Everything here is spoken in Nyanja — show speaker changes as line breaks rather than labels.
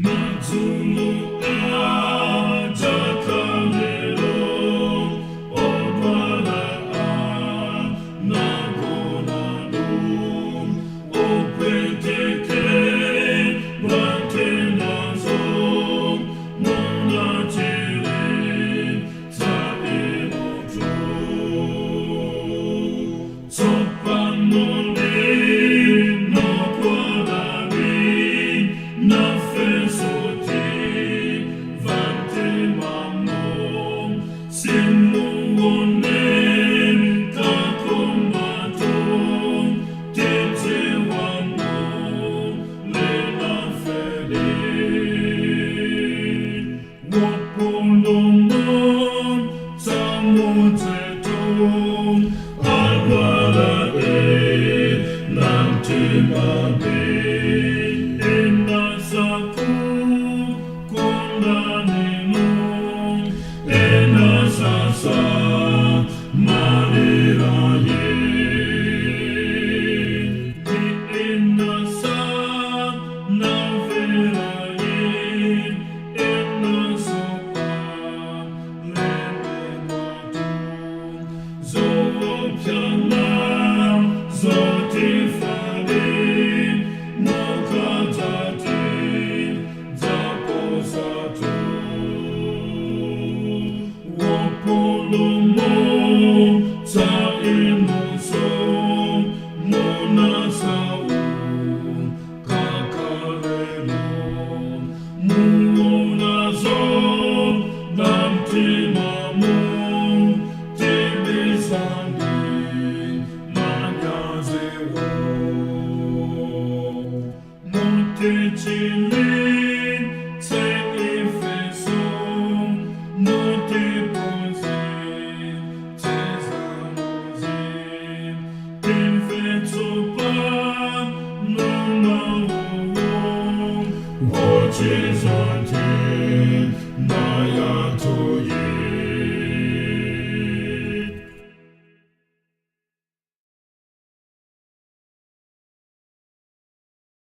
Madzulo ajakalelo obala nagonadum opeteke batenazo monachile saemoto sopanole no quadari na fesoti vante mamom simuone kakomatom tete wamo lena fede wapolomom samotetom alwala nante babe enasaku kondanenum enasasa maliraye di enasa naveraye enasopa lenematum zoopyana zotifade mokatati zaposato wapolomo saemuso monasau kakalelo muonazo namtimamu tibisandi manyazewo Montecilin se efeson montepozin tesanozin infetsopan non auom o Chisomo